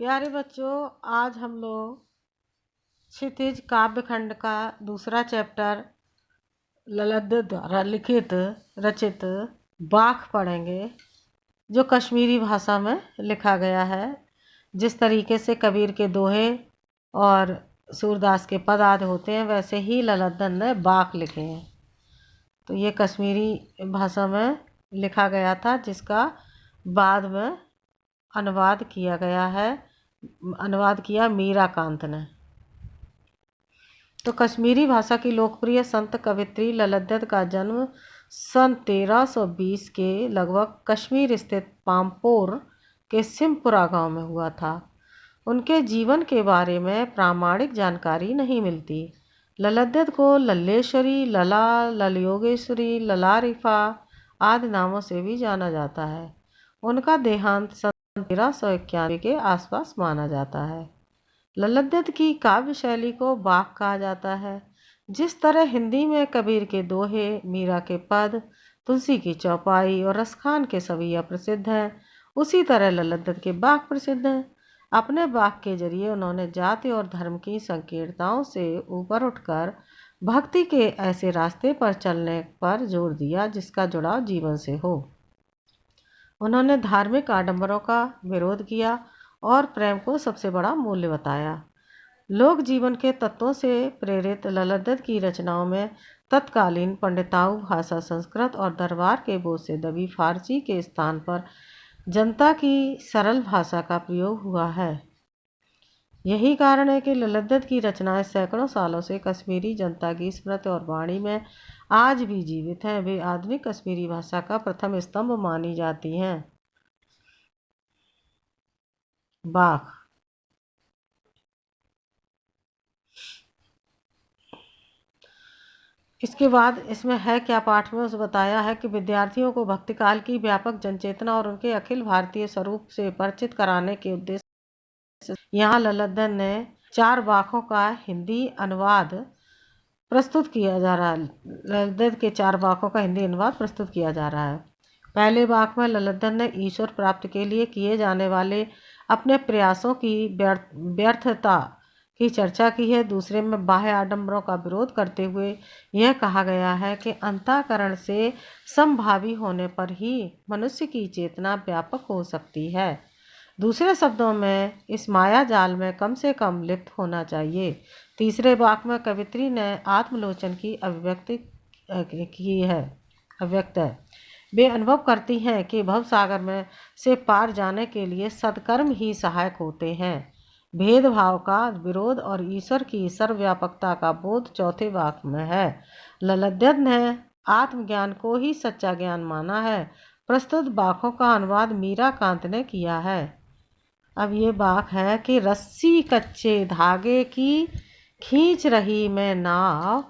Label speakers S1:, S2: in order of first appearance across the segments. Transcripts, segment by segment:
S1: प्यारे बच्चों, आज हम लोग क्षितिज काव्यखंड का दूसरा चैप्टर ललद्द द्वारा लिखित रचित बाख पढ़ेंगे, जो कश्मीरी भाषा में लिखा गया है। जिस तरीके से कबीर के दोहे और सूरदास के पद आदि होते हैं, वैसे ही ललद्दन ने बाख लिखे हैं। तो ये कश्मीरी भाषा में लिखा गया था, जिसका बाद में अनुवाद किया गया है। अनुवाद किया मीराकांत ने। तो कश्मीरी भाषा की लोकप्रिय संत कवित्री ललद्दत का जन्म सन 1320 के लगभग कश्मीर स्थित पामपोर के सिमपुरा गांव में हुआ था। उनके जीवन के बारे में प्रामाणिक जानकारी नहीं मिलती। ललद्दत को लल्लेश्वरी, लला, ललयोगेश्वरी, ललारिफा आदि नामों से भी जाना जाता है। उनका देहांत सन 1391 के आसपास माना जाता है। ललद्दत की काव्य शैली को बाख कहा जाता है। जिस तरह हिंदी में कबीर के दोहे, मीरा के पद, तुलसी की चौपाई और रसखान के सविया प्रसिद्ध हैं, उसी तरह ललद्दत के बाख प्रसिद्ध हैं। अपने बाख के जरिए उन्होंने जाति और धर्म की संकीर्णताओं से ऊपर उठकर भक्ति के ऐसे रास्ते पर चलने पर जोर दिया जिसका जुड़ाव जीवन से हो। उन्होंने धार्मिक आडंबरों का विरोध किया और प्रेम को सबसे बड़ा मूल्य बताया। लोक जीवन के तत्वों से प्रेरित ललद्दत की रचनाओं में तत्कालीन पंडिताऊ भाषा संस्कृत और दरबार के बोझ से दबी फारसी के स्थान पर जनता की सरल भाषा का प्रयोग हुआ है। यही कारण है कि ललद्दत की रचनाएं सैकड़ों सालों से कश्मीरी जनता की स्मृति और वाणी में आज भी जीवित हैं। वे आधुनिक कश्मीरी भाषा का प्रथम स्तंभ मानी जाती हैं। बाख। इसके बाद इसमें है क्या पाठ में उसे बताया है कि विद्यार्थियों को भक्तिकाल की व्यापक जनचेतना और उनके अखिल भारतीय स्वरूप से परिचित कराने के उद्देश्य यहाँ ललद्दन ने 4 बाखों का हिंदी अनुवाद प्रस्तुत किया जा रहा है। ललद्दत के 4 बाखों का हिंदी अनुवाद प्रस्तुत किया जा रहा है। पहले बाख में ललद्दन ने ईश्वर प्राप्ति के लिए किए जाने वाले अपने प्रयासों की व्यर्थता की चर्चा की है। दूसरे में बाह्य आडंबरों का विरोध करते हुए यह कहा गया है कि अंतःकरण से समभावी होने पर ही मनुष्य की चेतना व्यापक हो सकती है। दूसरे शब्दों में इस माया जाल में कम से कम लिप्त होना चाहिए। तीसरे वाक्य में कवित्री ने आत्मलोचन की अभिव्यक्त है। वे अनुभव करती हैं कि भवसागर में से पार जाने के लिए सत्कर्म ही सहायक होते हैं। भेदभाव का विरोध और ईश्वर की सर्वव्यापकता का बोध चौथे वाक्य में है। ललद्दत ने आत्मज्ञान को ही सच्चा ज्ञान माना है। प्रस्तुत बाखों का अनुवाद मीराकांत ने किया है। अब ये बाख है कि रस्सी कच्चे धागे की खींच रही मैं नाव,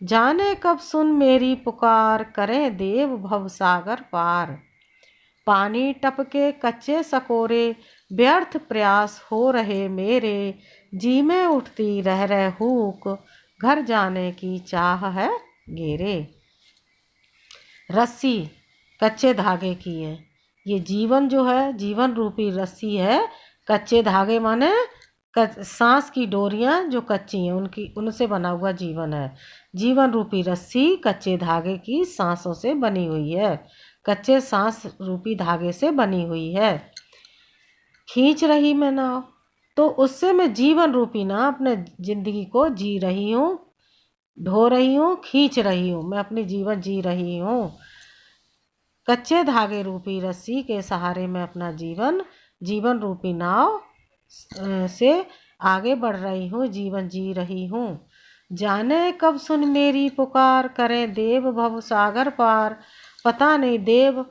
S1: जाने कब सुन मेरी पुकार, करें देव भवसागर पार। पानी टपके कच्चे सकोरे, व्यर्थ प्रयास हो रहे मेरे, जी में उठती रह हूक, घर जाने की चाह है घेरे। रस्सी कच्चे धागे की है। ये जीवन जो है, जीवन रूपी रस्सी है। कच्चे धागे माने सांस की डोरियां जो कच्ची हैं, उनसे बना हुआ जीवन है। जीवन रूपी रस्सी कच्चे धागे की सांसों से बनी हुई है। कच्चे सांस रूपी धागे से बनी हुई है। खींच रही मैं नाव, तो उससे मैं जीवन रूपी ना अपने जिंदगी को जी रही हूँ, ढो रही हूँ, खींच रही हूँ। मैं अपनी जीवन जी रही हूँ। कच्चे धागे रूपी रस्सी के सहारे मैं अपना जीवन रूपी नाव से आगे बढ़ रही हूँ, जीवन जी रही हूँ। जाने कब सुन मेरी पुकार, करें देव भव सागर पार। पता नहीं देव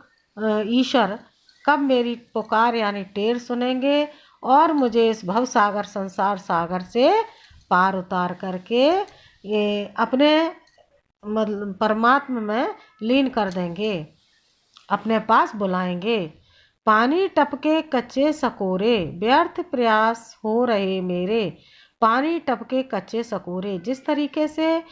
S1: ईश्वर कब मेरी पुकार यानी टेर सुनेंगे और मुझे इस भव सागर संसार सागर से पार उतार करके ये अपने परमात्मा में लीन कर देंगे, अपने पास बुलाएंगे। पानी टपके कच्चे सकोरे, व्यर्थ प्रयास हो रहे मेरे। पानी टपके कच्चे सकोरे, जिस तरीके से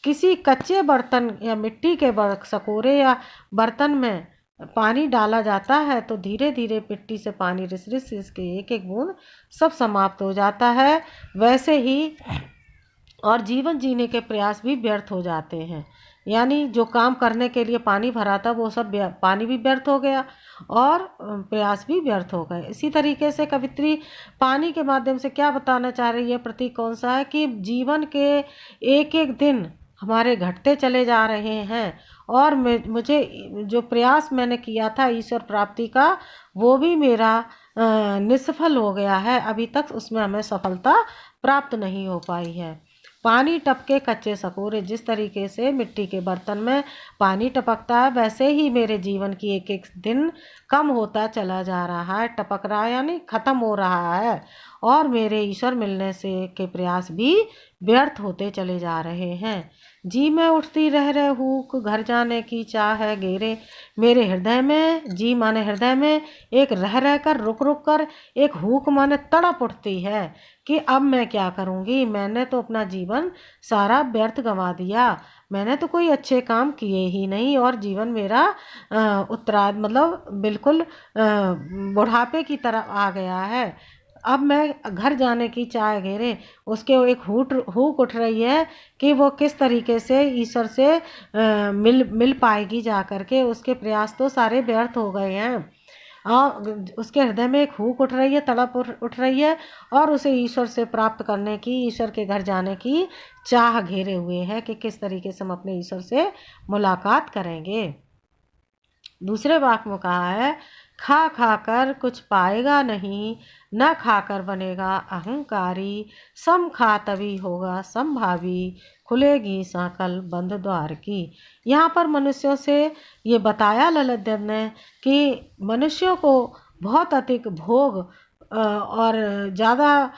S1: किसी कच्चे बर्तन या मिट्टी के सकोरे या बर्तन में पानी डाला जाता है तो धीरे धीरे मिट्टी से पानी रिस रिस रिस के एक एक बूंद सब समाप्त हो जाता है, वैसे ही और जीवन जीने के प्रयास भी व्यर्थ हो जाते हैं। यानी जो काम करने के लिए पानी भरा था वो सब पानी भी व्यर्थ हो गया और प्रयास भी व्यर्थ हो गए। इसी तरीके से कवित्री पानी के माध्यम से क्या बताना चाह रही है, प्रतीक कौन सा है कि जीवन के एक एक दिन हमारे घटते चले जा रहे हैं और मुझे जो प्रयास मैंने किया था ईश्वर प्राप्ति का वो भी मेरा निष्फल हो गया है, अभी तक उसमें हमें सफलता प्राप्त नहीं हो पाई है। पानी टपके कच्चे सकोरे, जिस तरीके से मिट्टी के बर्तन में पानी टपकता है वैसे ही मेरे जीवन की एक एक दिन कम होता चला जा रहा है, टपक रहा है यानी ख़त्म हो रहा है और मेरे ईश्वर मिलने से के प्रयास भी व्यर्थ होते चले जा रहे हैं। जी मैं उठती रह हूँ, घर जाने की चाह है घेरे मेरे हृदय में। जी माने हृदय में, एक रह कर रुक रुक कर, एक हुक माने तड़प उठती है कि अब मैं क्या करूँगी, मैंने तो अपना जीवन सारा व्यर्थ गंवा दिया, मैंने तो कोई अच्छे काम किए ही नहीं और जीवन मेरा उत्तरार्ध मतलब बिल्कुल बुढ़ापे की तरफ आ गया है। अब मैं घर जाने की चाह घेरे, उसके एक हुक उठ रही है कि वो किस तरीके से ईश्वर से मिल पाएगी जा कर के, उसके प्रयास तो सारे व्यर्थ हो गए हैं। उसके हृदय में एक हुक उठ रही है, तड़प उठ रही है और उसे ईश्वर से प्राप्त करने की, ईश्वर के घर जाने की चाह घेरे हुए है कि किस तरीके से हम अपने ईश्वर से मुलाकात करेंगे। दूसरे वाक्य में कहा है, खा खा कर कुछ पाएगा नहीं, न खाकर बनेगा अहंकारी, सम खा तभी होगा संभावी, खुलेगी सांकल बंद द्वार की। यहाँ पर मनुष्यों से ये बताया ललित ने कि मनुष्यों को बहुत अधिक भोग और ज़्यादा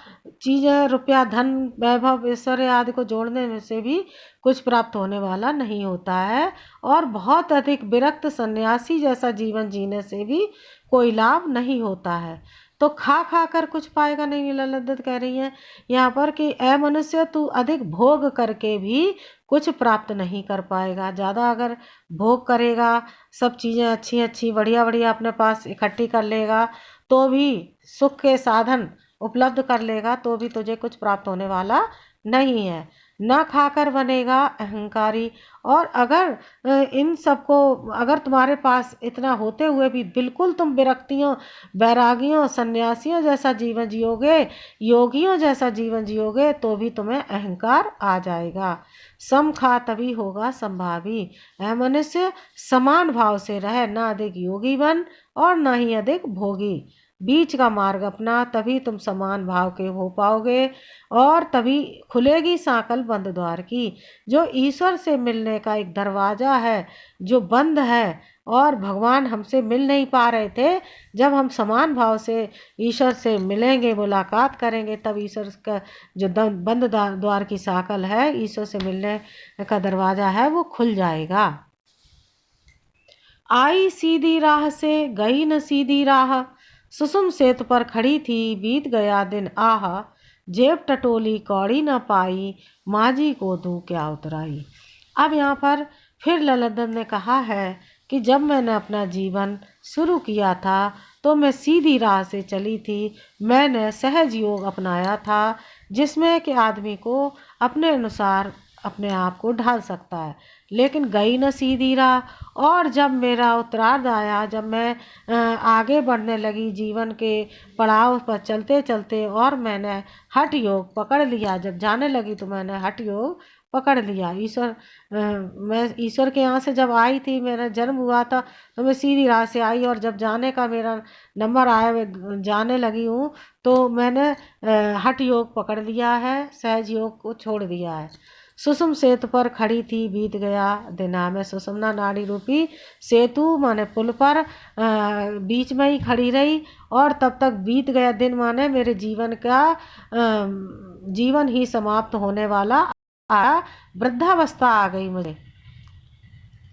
S1: चीज़ें, रुपया, धन, वैभव, ऐश्वर्य आदि को जोड़ने में से भी कुछ प्राप्त होने वाला नहीं होता है और बहुत अधिक विरक्त सन्यासी जैसा जीवन जीने से भी कोई लाभ नहीं होता है। तो खा खा कर कुछ पाएगा नहीं, ललित कह रही है यहाँ पर कि ऐ मनुष्य तू अधिक भोग करके भी कुछ प्राप्त नहीं कर पाएगा। ज़्यादा अगर भोग करेगा, सब चीज़ें अच्छी अच्छी बढ़िया बढ़िया अपने पास इकट्ठी कर लेगा तो भी, सुख के साधन उपलब्ध कर लेगा तो भी तुझे कुछ प्राप्त होने वाला नहीं है। न खाकर बनेगा अहंकारी, और अगर इन सबको, अगर तुम्हारे पास इतना होते हुए भी बिल्कुल तुम विरक्तियों, बैरागियों, सन्यासियों जैसा जीवन जियोगे, योगियों जैसा जीवन जियोगे तो भी तुम्हें अहंकार आ जाएगा। सम खा तभी होगा संभावी, ऐ मनुष्य समान भाव से रह, न अधिक योगी बन और न ही अधिक भोगी, बीच का मार्ग अपना, तभी तुम समान भाव के हो पाओगे और तभी खुलेगी सांकल बंद द्वार की। जो ईश्वर से मिलने का एक दरवाज़ा है जो बंद है और भगवान हमसे मिल नहीं पा रहे थे, जब हम समान भाव से ईश्वर से मिलेंगे, मुलाकात करेंगे, तब ईश्वर का जो बंद द्वार की सांकल है, ईश्वर से मिलने का दरवाज़ा है, वो खुल जाएगा। आई सीधी राह से गई न सीधी राह, सुसुम सेतु पर खड़ी थी बीत गया दिन आह, जेब टटोली कौड़ी न पाई, माजी को दूं क्या उतराई। अब यहाँ पर फिर ललित ने कहा है कि जब मैंने अपना जीवन शुरू किया था तो मैं सीधी राह से चली थी, मैंने सहज योग अपनाया था जिसमें कि आदमी को अपने अनुसार अपने आप को ढाल सकता है, लेकिन गई न सीधी राह। और जब मेरा उत्तरार्ध आया, जब मैं आगे बढ़ने लगी जीवन के पड़ाव पर चलते चलते और मैंने हठ योग पकड़ लिया, जब जाने लगी तो मैंने हठ योग पकड़ लिया। मैं ईश्वर के यहाँ से जब आई थी, मेरा जन्म हुआ था तो मैं सीधी राह से आई और जब जाने का मेरा नंबर आया, मैं जाने लगी हूँ, तो मैंने हठ योग पकड़ लिया है, सहज योग को छोड़ दिया है। सुषुम सेतु पर खड़ी थी बीत गया दिना, में सुषुम्ना नाड़ी रूपी सेतु माने पुल पर बीच में ही खड़ी रही और तब तक बीत गया दिन माने मेरे जीवन का जीवन ही समाप्त होने वाला, वृद्धावस्था आ गई मुझे।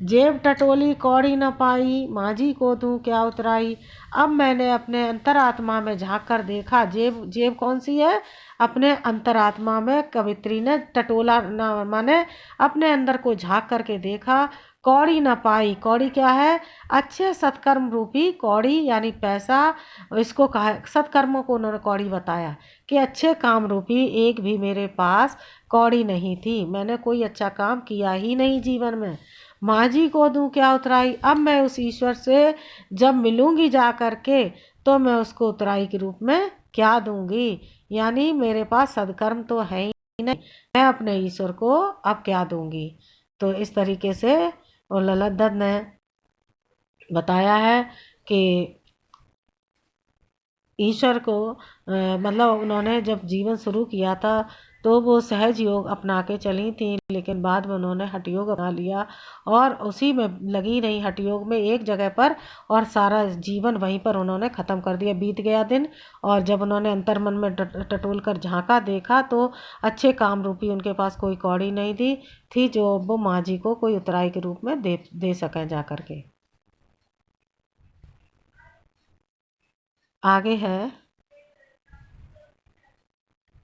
S1: जेब टटोली कौड़ी न पाई, मांझी को दूं क्या उतराई। अब मैंने अपने अंतरात्मा में झांक कर देखा, जेब कौन सी है, अपने अंतरात्मा में कवित्री ने टटोला न माने अपने अंदर को झांक करके देखा, कौड़ी न पाई। कौड़ी क्या है? अच्छे सत्कर्म रूपी कौड़ी, यानी पैसा। इसको कहा, सत्कर्मों को उन्होंने कौड़ी बताया कि अच्छे काम रूपी एक भी मेरे पास कौड़ी नहीं थी। मैंने कोई अच्छा काम किया ही नहीं जीवन में। माँ जी को दूं क्या उतराई? अब मैं उस ईश्वर से जब मिलूंगी जा कर के, तो मैं उसको उतराई के रूप में क्या दूंगी? यानी मेरे पास सद्कर्म तो है ही नहीं, मैं अपने ईश्वर को अब क्या दूंगी? तो इस तरीके से और ललित दत्त ने बताया है कि ईश्वर को मतलब उन्होंने जब जीवन शुरू किया था तो वो सहज योग अपना के चली थी, लेकिन बाद में उन्होंने हठ योग अपना लिया और उसी में लगी रही हठ योग में एक जगह पर, और सारा जीवन वहीं पर उन्होंने ख़त्म कर दिया। बीत गया दिन, और जब उन्होंने अंतर्मन में टटोल कर झांका, देखा तो अच्छे काम रूपी उनके पास कोई कौड़ी नहीं थी जो वो माँ जी को कोई उतराई के रूप में दे सकें जा करके। आगे है